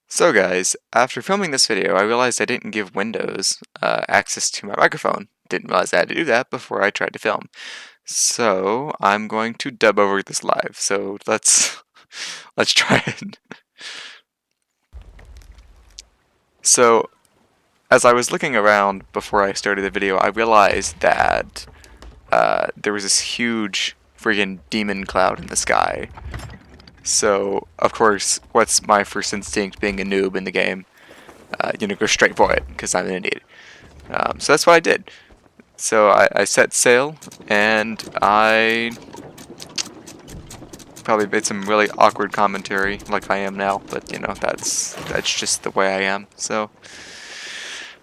So guys, after filming this video, I realized I didn't give Windows access to my microphone. Didn't realize I had to do that before I tried to film. So I'm going to dub over this live. So let's let's try it. So as I was looking around before I started the video, I realized that there was this huge friggin' demon cloud in the sky. So of course, what's my first instinct being a noob in the game? Go straight for it because I'm an idiot. So that's what I did. So I set sail, and I probably made some really awkward commentary, like I am now. But that's just the way I am. So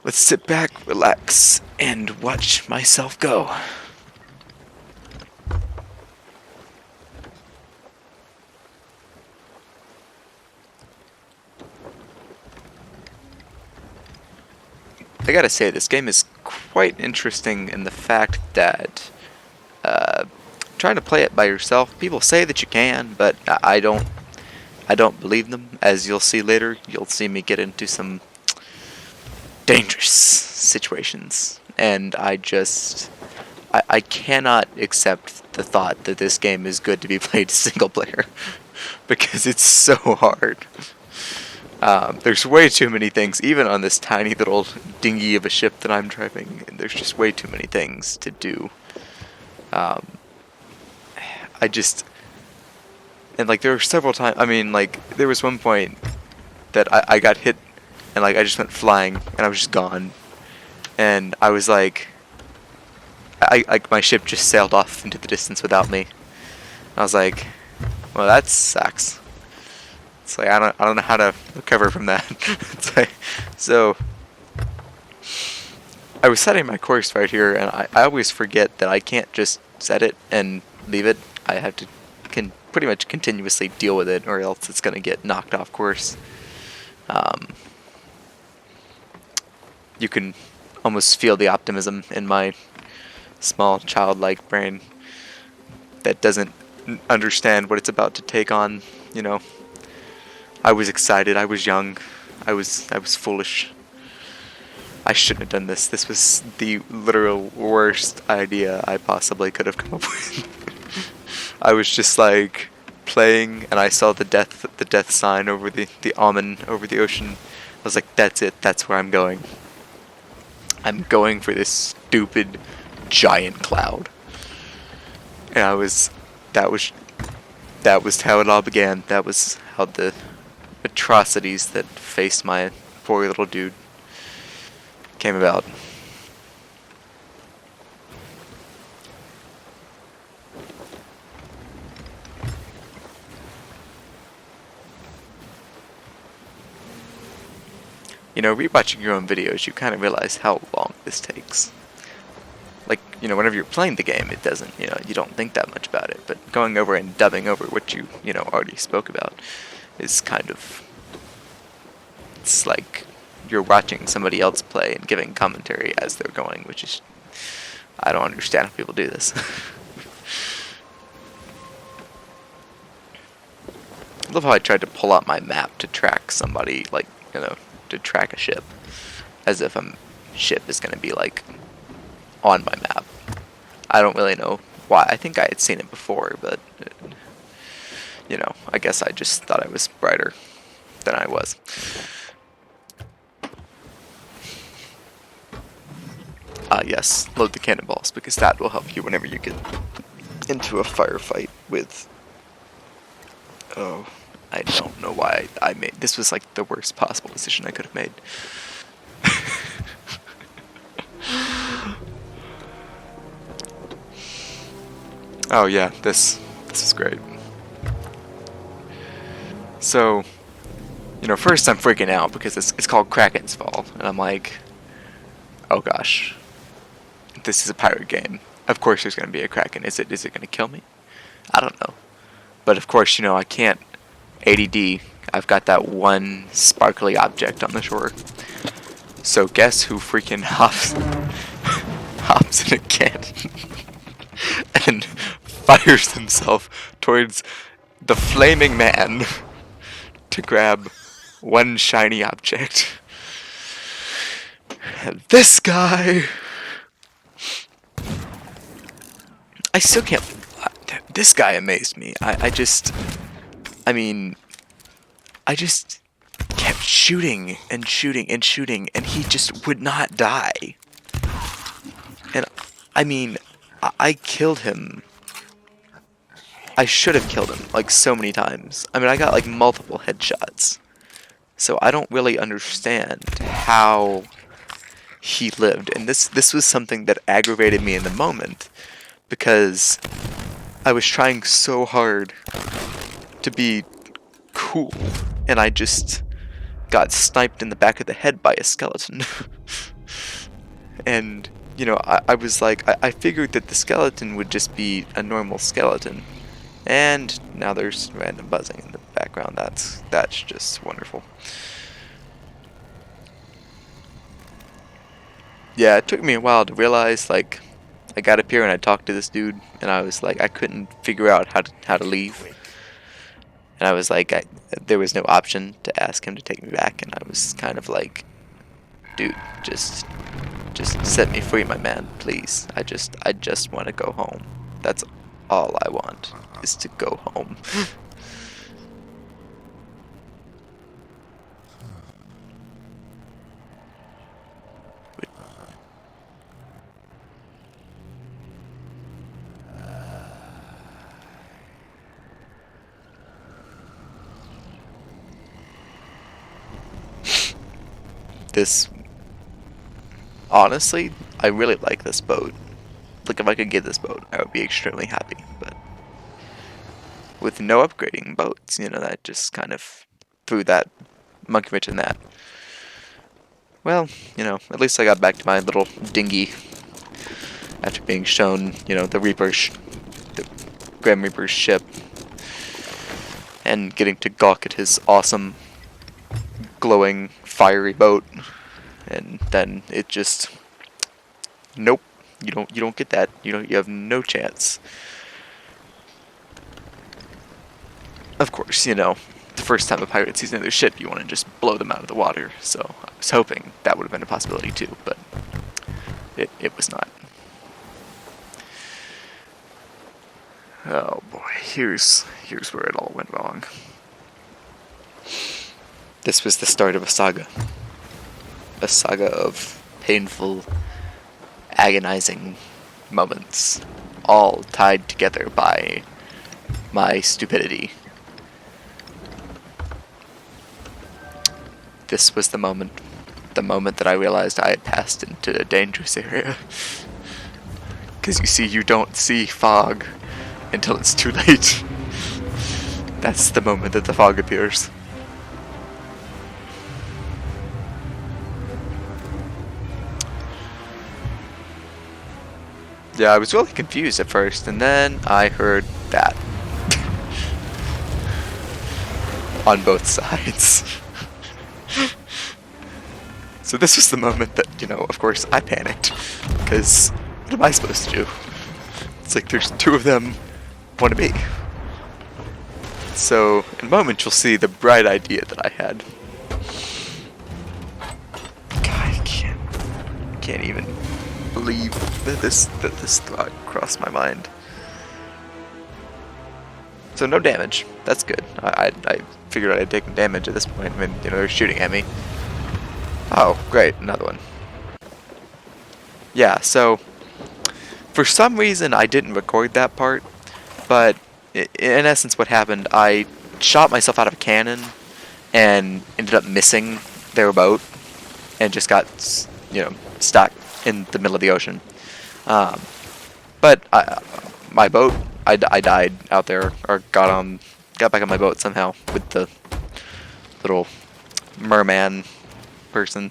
let's sit back, relax, and watch myself go. I gotta say, this game is quite interesting in the fact that trying to play it by yourself, people say that you can, but I don't believe them. As you'll see later, you'll see me get into some dangerous situations, and I cannot accept the thought that this game is good to be played single player because it's so hard. There's way too many things, even on this tiny little dinghy of a ship that I'm driving, and there's just way too many things to do. And like there were several times, there was one point that I got hit, and like I just went flying, and I was just gone. And I was like, my ship just sailed off into the distance without me. I was like, well, that sucks. It's like I don't know how to recover from that. It's like, so I was setting my course right here, and I always forget that I can't just set it and leave it. I have to pretty much continuously deal with it, or else it's gonna get knocked off course. You can almost feel the optimism in my small childlike brain that doesn't understand what it's about to take on. I was excited. I was young. I was foolish. I shouldn't have done this. This was the literal worst idea I possibly could have come up with. I was just like playing, and I saw the death sign over the almond over the ocean. I was like, that's it. That's where I'm going. I'm going for this stupid giant cloud. And that was how it all began. That was how the atrocities that faced my poor little dude came about. Rewatching your own videos, you kind of realize how long this takes. Like, whenever you're playing the game, it doesn't, you don't think that much about it. But going over and dubbing over what you, already spoke about is kind of, it's like you're watching somebody else play and giving commentary as they're going, which is, I don't understand how people do this. I love how I tried to pull out my map to track somebody, like, to track a ship, as if a ship is going to be, like, on my map. I don't really know why. I think I had seen it before, but, I guess I just thought I was brighter than I was. Yes, load the cannonballs, because that will help you whenever you get into a firefight with... Oh, I don't know why I made... This was like the worst possible decision I could have made. Oh yeah, this is great. So, first I'm freaking out because it's called Kraken's Fall, and I'm like, oh gosh, this is a pirate game. Of course there's going to be a Kraken. Is it going to kill me? I don't know. But of course, I can't ADD. I've got that one sparkly object on the shore. So guess who freaking hops in a cannon and fires himself towards the flaming man to grab one shiny object. And this guy. I still can't. This guy amazed me. I mean, I just kept shooting and shooting and shooting, and he just would not die. And I mean, I killed him. I should have killed him like so many times. I mean, I got like multiple headshots. So I don't really understand how he lived. And this was something that aggravated me in the moment, because I was trying so hard to be cool, and I just got sniped in the back of the head by a skeleton. And, you know, I was like, I figured that the skeleton would just be a normal skeleton. And now there's random buzzing in the background. That's just wonderful. Yeah, it took me a while to realize, like, I got up here and I talked to this dude, and I was like, I couldn't figure out how to leave. And I was like, there was no option to ask him to take me back, and I was kind of like, dude, just set me free, my man, please. I just want to go home. That's all I want, is to go home. This, honestly, I really like this boat. Like, if I could get this boat, I would be extremely happy. But with no upgrading boats, you know, that just kind of threw that monkey wrench in that. Well, you know, at least I got back to my little dinghy after being shown, you know, the Grim Reaper's ship, and getting to gawk at his awesome, glowing, fiery boat. And then it just, nope, you don't get that. You have no chance. Of course, you know, the first time a pirate sees another ship, you want to just blow them out of the water. So I was hoping that would have been a possibility too, but it was not. Oh boy, here's where it all went wrong. This was the start of a saga. A saga of painful, agonizing moments, all tied together by my stupidity. This was the moment that I realized I had passed into a dangerous area. Because you see, you don't see fog until it's too late. That's the moment that the fog appears. Yeah, I was really confused at first, and then I heard that. On both sides. So this was the moment that, you know, of course I panicked. Because what am I supposed to do? It's like there's two of them, one of me. So in a moment you'll see the bright idea that I had. God, I can't even believe that this thought crossed my mind. So no damage. That's good. I figured I'd taken damage at this point. I mean, you know, they're shooting at me. Oh, great, another one. Yeah, so for some reason I didn't record that part, but in essence what happened, I shot myself out of a cannon and ended up missing their boat and just got, you know, stuck in the middle of the ocean. But my boat, I died out there, or got back on my boat somehow with the little merman person.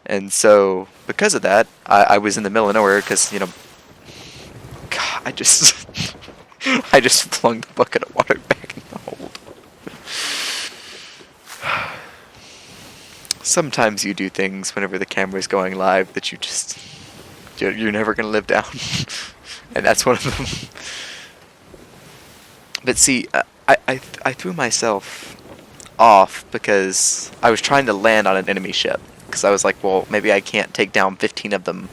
And so because of that, I was in the middle of nowhere because, you know, God, I just flung the bucket of water back in the hold. Sometimes you do things whenever the camera's going live that you're never gonna live down. And that's one of them. But see, I threw myself off because I was trying to land on an enemy ship. Because I was like, well, maybe I can't take down 15 of them,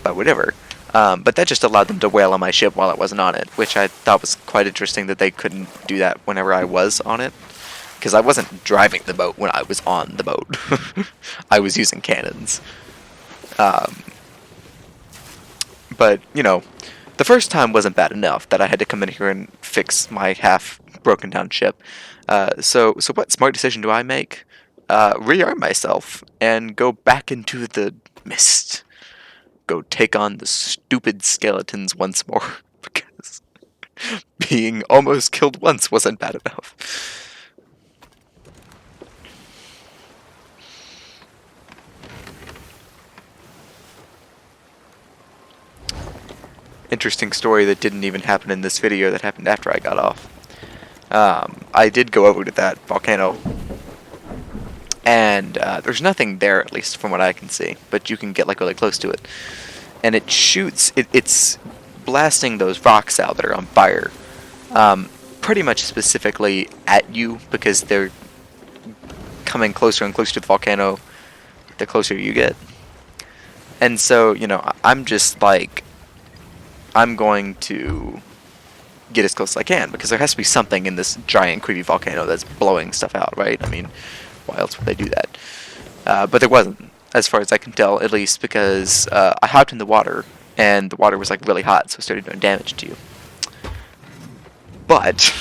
but whatever. But that just allowed them to whale on my ship while I wasn't on it, which I thought was quite interesting that they couldn't do that whenever I was on it. Because I wasn't driving the boat when I was on the boat. I was using cannons. But, you know, the first time wasn't bad enough that I had to come in here and fix my half broken down ship. So what smart decision do I make? Rearm myself and go back into the mist. Go take on the stupid skeletons once more. Because being almost killed once wasn't bad enough. Interesting story that didn't even happen in this video that happened after I got off. I did go over to that volcano, and there's nothing there, at least from what I can see, but you can get like really close to it, and it shoots. It's blasting those rocks out that are on fire, pretty much specifically at you because they're coming closer and closer to the volcano the closer you get. And so, you know, I'm just like, I'm going to get as close as I can, because there has to be something in this giant creepy volcano that's blowing stuff out, right? I mean, why else would they do that? But there wasn't, as far as I can tell, at least, because I hopped in the water, and the water was like really hot, so it started doing damage to you. But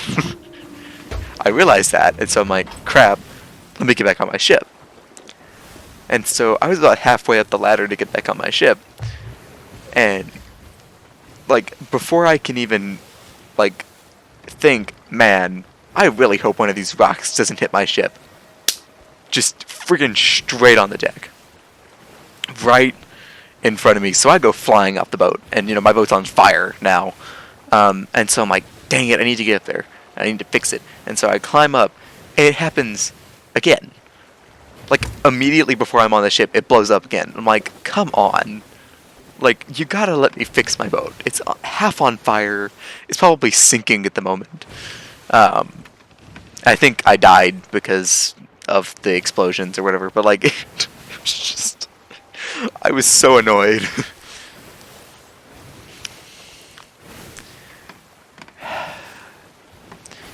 I realized that, and so I'm like, crap, let me get back on my ship. And so I was about halfway up the ladder to get back on my ship, and like, before I can even, like, think, man, I really hope one of these rocks doesn't hit my ship. Just friggin' straight on the deck. Right in front of me. So I go flying off the boat, and, you know, my boat's on fire now. And so I'm like, dang it, I need to get up there. I need to fix it. And so I climb up, and it happens again. Like, immediately before I'm on the ship, it blows up again. I'm like, come on. Like, you gotta let me fix my boat. It's half on fire. It's probably sinking at the moment. I think I died because of the explosions or whatever, but like, it was just, I was so annoyed.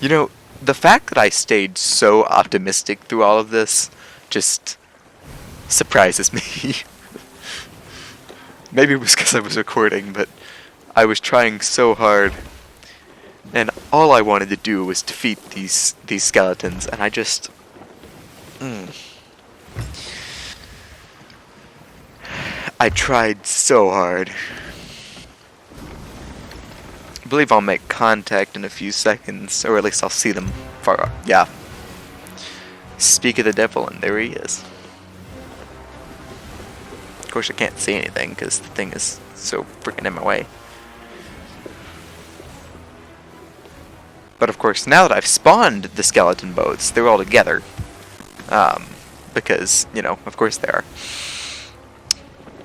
You know, the fact that I stayed so optimistic through all of this just surprises me. Maybe it was because I was recording, but I was trying so hard, and all I wanted to do was defeat these skeletons, and I just... I tried so hard. I believe I'll make contact in a few seconds, or at least I'll see them far off. Yeah. Speak of the devil, and there he is. Of course, I can't see anything because the thing is so freaking in my way. But of course, now that I've spawned the skeleton boats, they're all together. Because, you know, of course they are.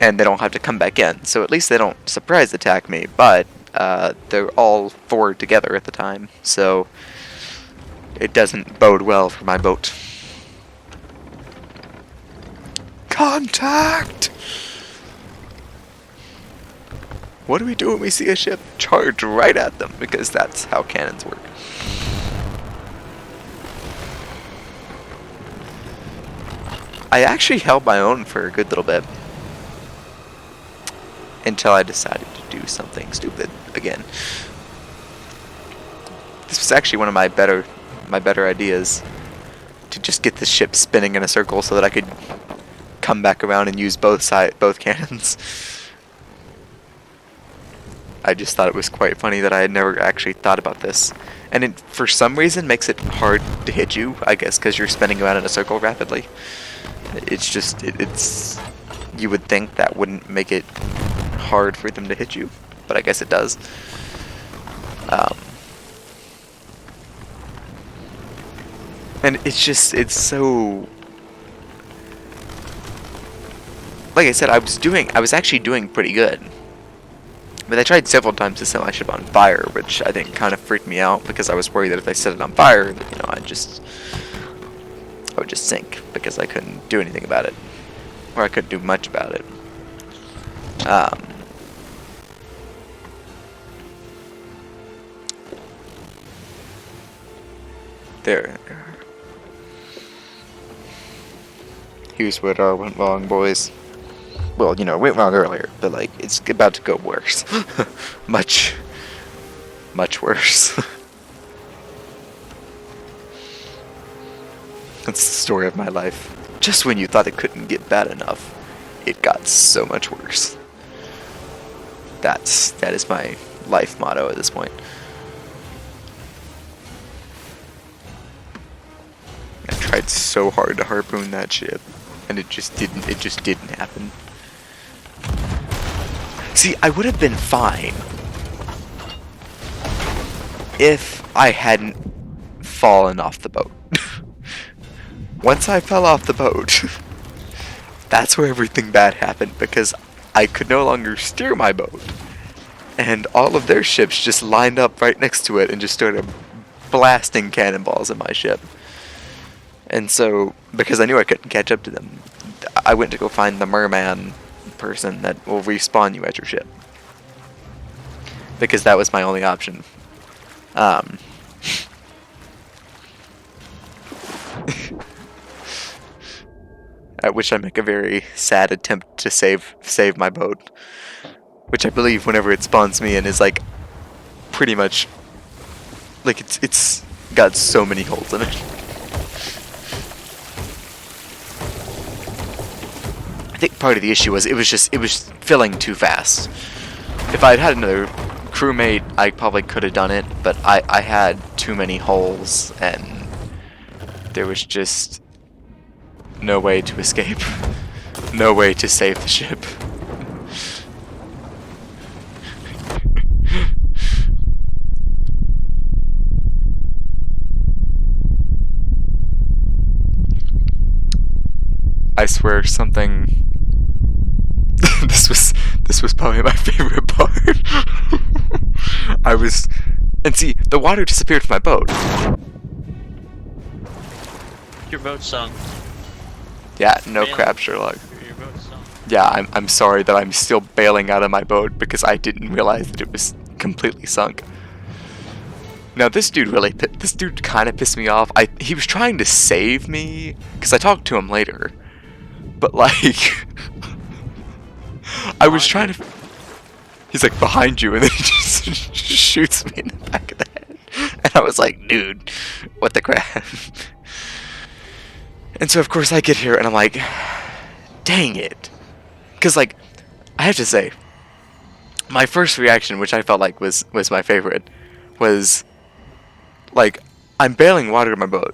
And they don't have to come back in. So at least they don't surprise attack me, but they're all 4 together at the time. So it doesn't bode well for my boat. Contact! What do we do when we see a ship? Charge right at them, because that's how cannons work. I actually held my own for a good little bit, until I decided to do something stupid again. This was actually one of my better ideas, to just get the ship spinning in a circle so that I could come back around and use both cannons. I just thought it was quite funny that I had never actually thought about this. And it, for some reason, makes it hard to hit you, I guess, because you're spinning around in a circle rapidly. It's just, it's... You would think that wouldn't make it hard for them to hit you, but I guess it does. And it's just, it's so... Like I said, I was actually doing pretty good. But I tried several times to set my ship on fire, which I think kind of freaked me out, because I was worried that if I set it on fire, you know, I'd just I would just sink because I couldn't do anything about it, or I couldn't do much about it. There. Here's where it all went wrong, boys. Well, you know, it went wrong earlier, but like, it's about to go worse. much worse. That's the story of my life. Just when you thought it couldn't get bad enough, it got so much worse. That is my life motto at this point. I tried so hard to harpoon that ship, and it just didn't happen. See, I would have been fine if I hadn't fallen off the boat. Once I fell off the boat, that's where everything bad happened, because I could no longer steer my boat. And all of their ships just lined up right next to it and just started blasting cannonballs at my ship. And so, because I knew I couldn't catch up to them, I went to go find the merman person that will respawn you at your ship. Because that was my only option. At which I make a very sad attempt to save my boat. Which I believe whenever it spawns me in is like pretty much like it's got so many holes in it. I think part of the issue was it was filling too fast. If I had had another crewmate, I probably could have done it, but I had too many holes and there was just no way to escape. No way to save the ship. I swear something this was probably my favorite part. And see, the water disappeared from my boat. Your boat sunk. Yeah, no crap, Sherlock. Your boat sunk. Yeah, I'm sorry that I'm still bailing out of my boat because I didn't realize that it was completely sunk. Now this dude kind of pissed me off. He was trying to save me because I talked to him later, but like I was trying to. He's like behind you, and then he just shoots me in the back of the head, and I was like, dude, what the crap? And so of course I get here and I'm like, dang it. Because like, I have to say, my first reaction, which I felt like was my favorite, was like, I'm bailing water in my boat,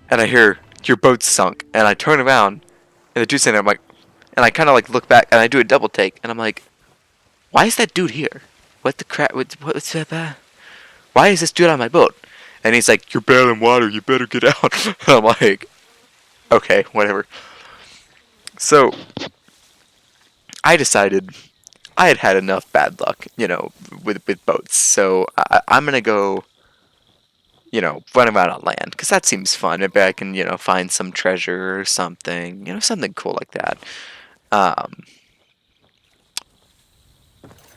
and I hear, your boat's sunk, and I turn around, and the dude's sitting there, I'm like, and I kind of like look back, and I do a double take, and I'm like, why is that dude here? What the crap, what's that, why is this dude on my boat? And he's like, you're bailing water, you better get out. And I'm like, okay, whatever. So, I decided I had had enough bad luck, you know, with boats. So, I'm going to go, you know, run around on land. Because that seems fun. Maybe I can, you know, find some treasure or something. You know, something cool like that.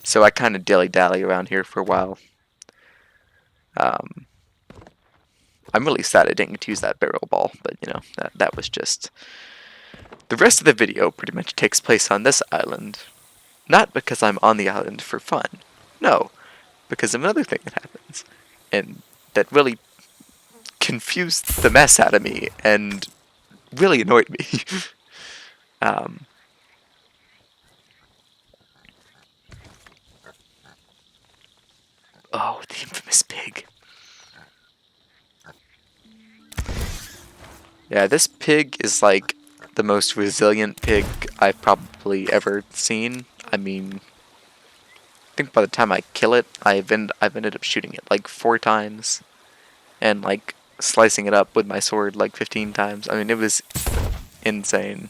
So, I kind of dilly-dally around here for a while. I'm really sad I didn't get to use that barrel ball. But, you know, that was just... The rest of the video pretty much takes place on this island. Not because I'm on the island for fun. No, because of another thing that happens. And that really confused the mess out of me and really annoyed me. Oh, the infamous pig. Yeah, this pig is like the most resilient pig I've probably ever seen. I mean, I think by the time I kill it, I've ended up shooting it like 4 times, and like slicing it up with my sword like 15 times. I mean, it was insane.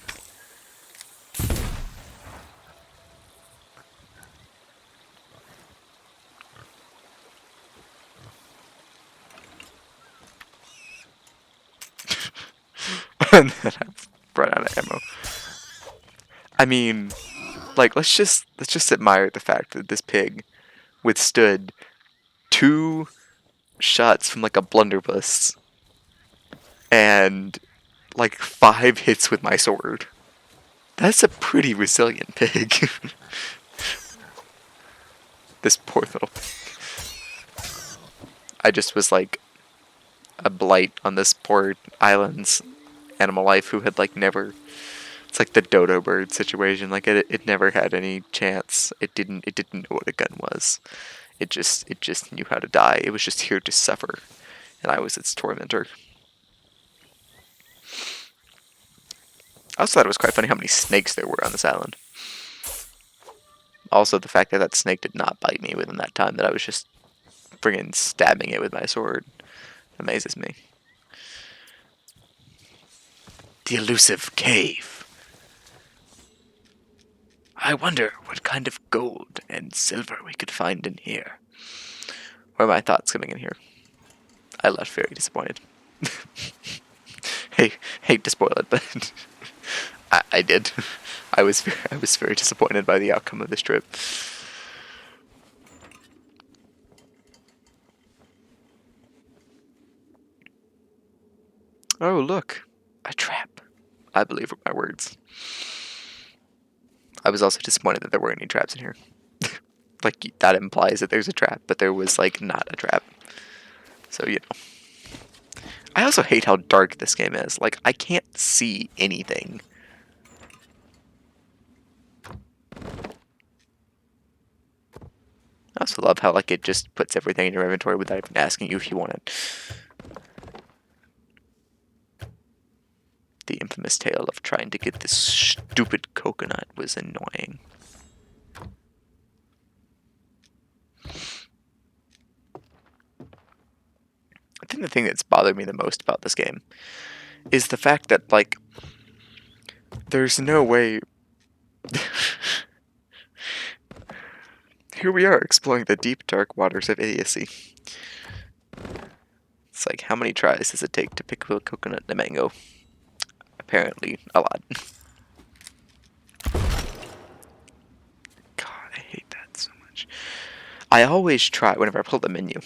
And then I've run out of ammo. I mean, like, let's just admire the fact that this pig withstood 2 shots from like a blunderbuss and like 5 hits with my sword. That's a pretty resilient pig. This poor little pig. I just was like a blight on this poor island's animal life who had like never. It's like the dodo bird situation. Like it never had any chance. It didn't know what a gun was. It just knew how to die. It was just here to suffer, and I was its tormentor. I also thought it was quite funny how many snakes there were on this island. Also, the fact that that snake did not bite me within that time, that I was just friggin' stabbing it with my sword, amazes me. The elusive cave. I wonder what kind of gold and silver we could find in here. What are my thoughts coming in here? I left very disappointed. Hey, hate to spoil it, but I did. I was very disappointed by the outcome of this trip. Oh, look, a trap. I believe my words. I was also disappointed that there weren't any traps in here. Like, that implies that there's a trap, but there was, like, not a trap. So, you know. I also hate how dark this game is. Like, I can't see anything. I also love how, like, it just puts everything in your inventory without even asking you if you want it. The infamous tale of trying to get this stupid coconut was annoying. I think the thing that's bothered me the most about this game is the fact that, like, there's no way... Here we are, exploring the deep, dark waters of idiocy. It's like, how many tries does it take to pick a coconut and a mango? Apparently, a lot. God, I hate that so much. I always try whenever I pull the menu.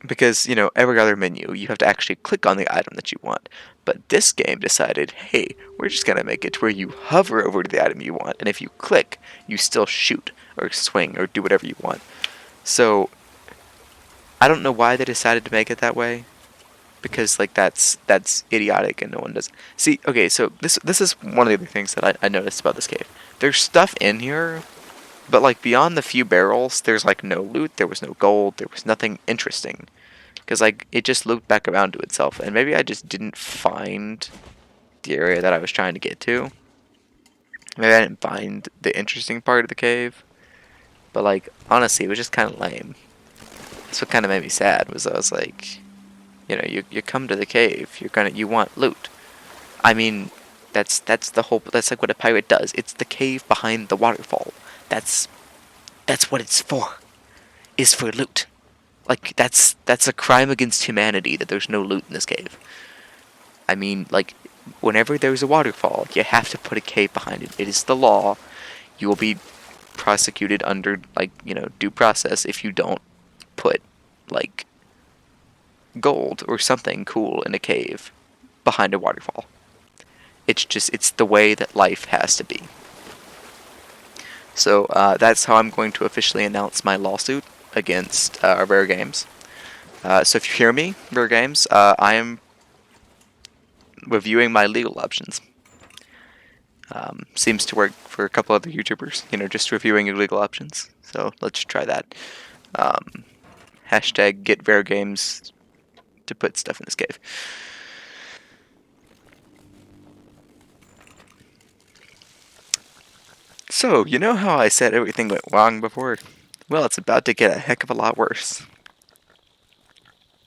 Because, you know, every other menu, you have to actually click on the item that you want. But this game decided, hey, we're just going to make it to where you hover over to the item you want, and if you click, you still shoot, or swing, or do whatever you want. So, I don't know why they decided to make it that way. Because, like, that's idiotic and no one does. See, okay, so this is one of the other things that I noticed about this cave. There's stuff in here, but, like, beyond the few barrels, there's, like, no loot, there was no gold, there was nothing interesting. Because, like, it just looped back around to itself, and maybe I just didn't find the area that I was trying to get to. Maybe I didn't find the interesting part of the cave. But, like, honestly, it was just kind of lame. That's what kind of made me sad, was I was like, you know, you come to the cave, you want loot. I mean, that's the whole, that's like what a pirate does. It's the cave behind the waterfall. That's what it's for. Is for loot. Like, that's a crime against humanity that there's no loot in this cave. I mean, like, whenever there's a waterfall, you have to put a cave behind it. It is the law. You will be prosecuted under, like, you know, due process if you don't put, like, gold or something cool in a cave behind a waterfall. It's the way that life has to be. So that's how I'm going to officially announce my lawsuit against Rare Games. So if you hear me, Rare Games, I am reviewing my legal options. Seems to work for a couple other YouTubers, you know, just reviewing your legal options. So let's try that. Hashtag get Rare Games to put stuff in this cave. So, you know how I said everything went wrong before? Well, it's about to get a heck of a lot worse.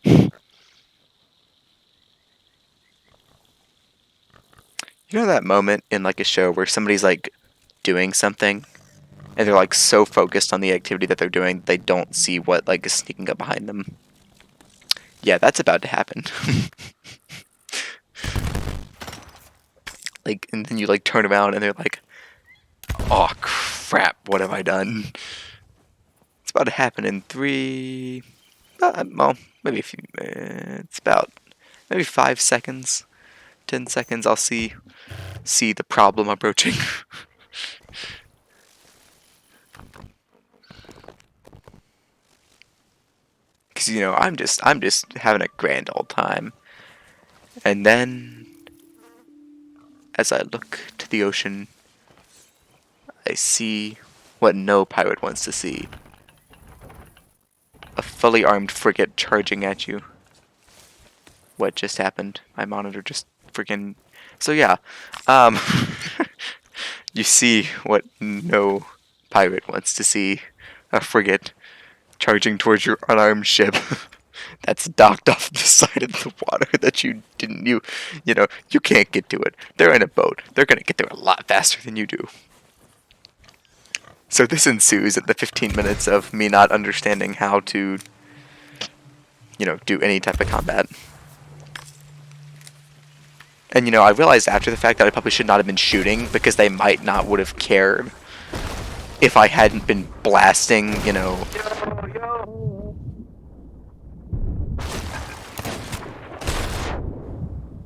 You know that moment in, like, a show where somebody's, like, doing something, and they're, like, so focused on the activity that they're doing, they don't see what, like, is sneaking up behind them? Yeah, that's about to happen. Like, and then you like turn around and they're like, oh crap, what have I done? It's about to happen in well, maybe a few, it's about maybe 5 seconds, 10 seconds. I'll see the problem approaching. Because I'm just having a grand old time, and then as I look to the ocean, I see what no pirate wants to see: a fully armed frigate charging at you. What just happened? My monitor just freaking. So yeah, um, you see what no pirate wants to see: a frigate charging towards your unarmed ship that's docked off the side of the water that you can't get to it. They're in a boat. They're gonna get there a lot faster than you do. So this ensues at the 15 minutes of me not understanding how to, do any type of combat. And I realized after the fact that I probably should not have been shooting, because they might not would have cared if I hadn't been blasting,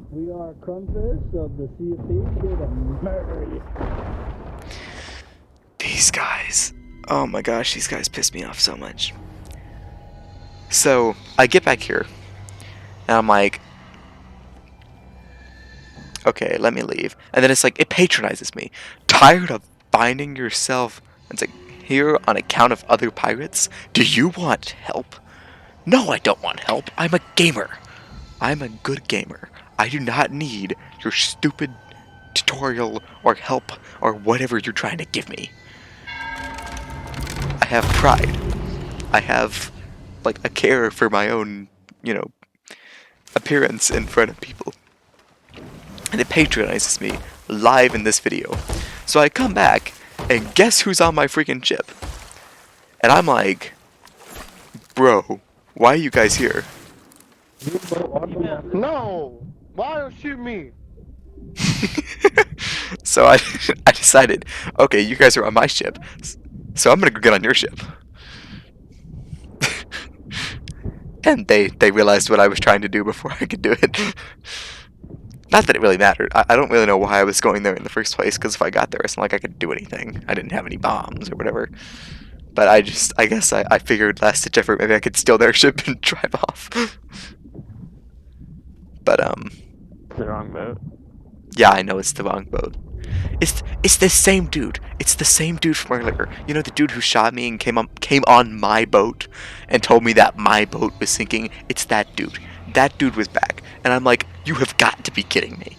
We are Crumfish of the Sea of Thieves, here to murder you. These guys. Oh my gosh, these guys piss me off so much. So, I get back here, and I'm like, okay, let me leave. And then it's like, it patronizes me. Tired of finding yourself, it's like, here on account of other pirates? Do you want help? No, I don't want help. I'm a gamer. I'm a good gamer. I do not need your stupid tutorial or help or whatever you're trying to give me. I have pride. I have, like, a care for my own, appearance in front of people. And it patronizes me live in this video. So I come back, and guess who's on my freaking ship? And I'm like, bro, why are you guys here? No! Why don't you shoot me? So I decided, okay, you guys are on my ship, so I'm gonna go get on your ship. And they realized what I was trying to do before I could do it. Not that it really mattered. I don't really know why I was going there in the first place, because if I got there, it's not like I could do anything. I didn't have any bombs or whatever. But I guess I figured last ditch effort, maybe I could steal their ship and drive off. But The wrong boat. yeah, I know it's the wrong boat. It's the same dude. It's the same dude from earlier. You know, the dude who shot me and came on my boat and told me that my boat was sinking. It's that dude. That dude was back, and I'm like, you have got to be kidding me.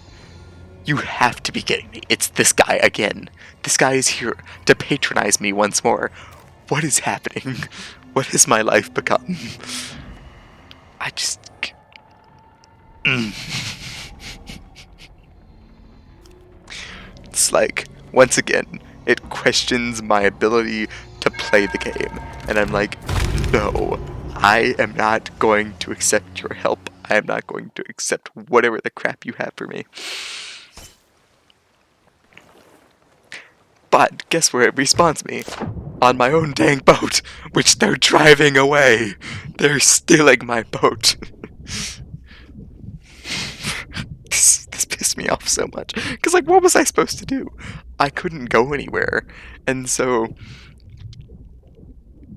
You have to be kidding me. It's this guy again. This guy is here to patronize me once more. What is happening? What has my life become? I just. It's like, once again, it questions my ability to play the game. And I'm like, no, I am not going to accept your help. I am not going to accept whatever the crap you have for me. But guess where it respawns me? On my own dang boat, which they're driving away. They're stealing my boat. This pissed me off so much. Because, like, what was I supposed to do? I couldn't go anywhere. And so,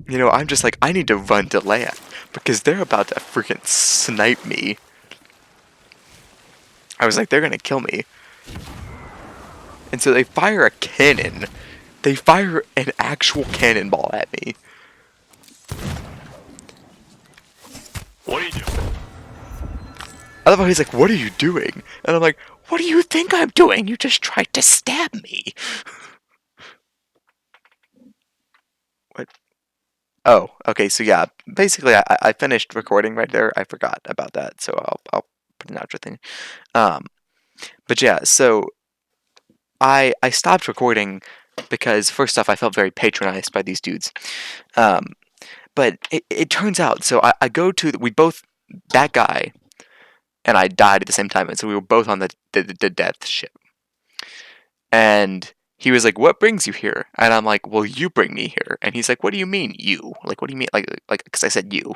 I'm just like, I need to run to land. Because they're about to freaking snipe me. I was like, they're gonna kill me. And so they fire a cannon. They fire an actual cannonball at me. What are you doing? I love how he's like, what are you doing? And I'm like, what do you think I'm doing? You just tried to stab me. What? Oh, okay, so yeah, basically I finished recording right there. I forgot about that, so I'll put an outro thing. But yeah, so I stopped recording because first off I felt very patronized by these dudes. But it turns out, so I go to, that guy and I died at the same time, and so we were both on the death ship. And he was like, "What brings you here?" And I'm like, "Well, you bring me here." And he's like, "What do you mean, you? Like, what do you mean? Like, because I said you."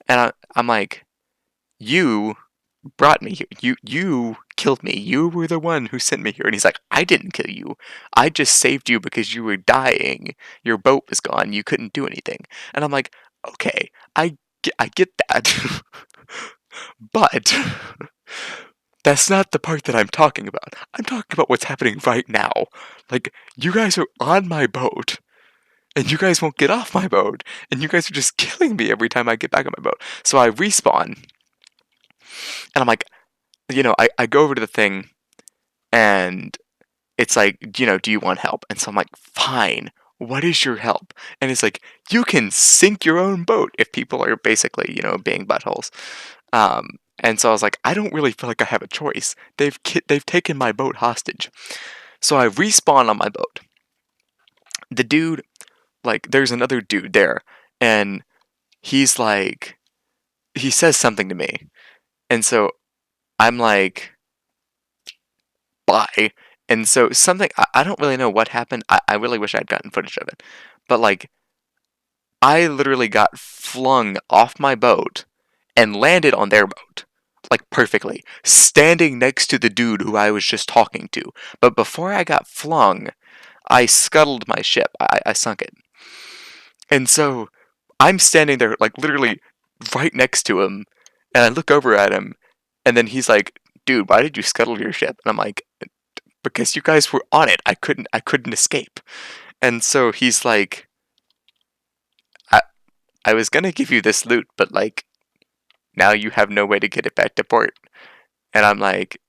And I'm like, "You brought me here. You killed me. You were the one who sent me here." And he's like, "I didn't kill you. I just saved you because you were dying. Your boat was gone. You couldn't do anything." And I'm like, "Okay, I get that." But that's not the part that I'm talking about. I'm talking about what's happening right now. Like, you guys are on my boat, and you guys won't get off my boat, and you guys are just killing me every time I get back on my boat. So I respawn, and I'm like, I go over to the thing, and it's like, do you want help? And so I'm like, fine. What is your help? And it's like, you can sink your own boat if people are basically, being buttholes. And so I was like, I don't really feel like I have a choice. They've taken my boat hostage. So I respawn on my boat. The dude, like, there's another dude there, and he's like, he says something to me, and so I'm like, bye. And so something, I don't really know what happened. I really wish I'd gotten footage of it. But like, I literally got flung off my boat and landed on their boat. Like, perfectly. Standing next to the dude who I was just talking to. But before I got flung, I scuttled my ship. I sunk it. And so I'm standing there, like, literally right next to him. And I look over at him. And then he's like, "Dude, why did you scuttle your ship?" And I'm like, "Because you guys were on it. I couldn't escape." And so he's like, I, I was gonna give you this loot, but like, now you have no way to get it back to port. And I'm like,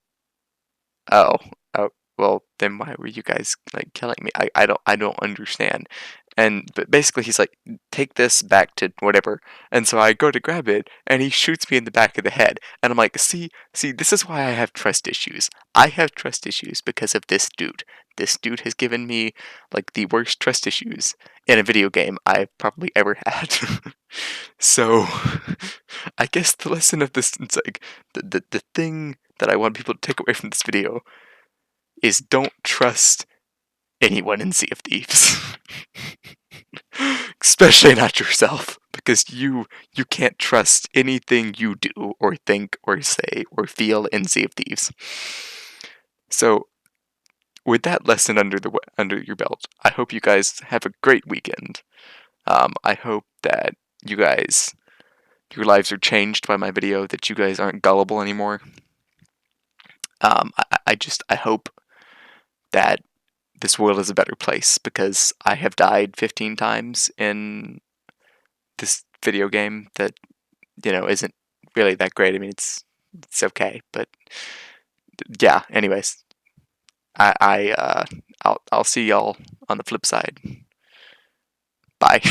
oh, oh, well, then why were you guys like killing me? I don't understand. But basically he's like, take this back to whatever. And so I go to grab it, and he shoots me in the back of the head. And I'm like, see, this is why I have trust issues. I have trust issues because of this dude. This dude has given me like the worst trust issues in a video game I've probably ever had. So I guess the lesson of this is like the thing that I want people to take away from this video is don't trust anyone in Sea of Thieves. Especially not yourself, because you can't trust anything you do or think or say or feel in Sea of Thieves. So with that lesson under your belt, I hope you guys have a great weekend. I hope that your lives are changed by my video, that you guys aren't gullible anymore. I hope that this world is a better place, because I have died 15 times in this video game that, isn't really that great. I mean, it's okay, but yeah, anyways, I'll see y'all on the flip side. Bye.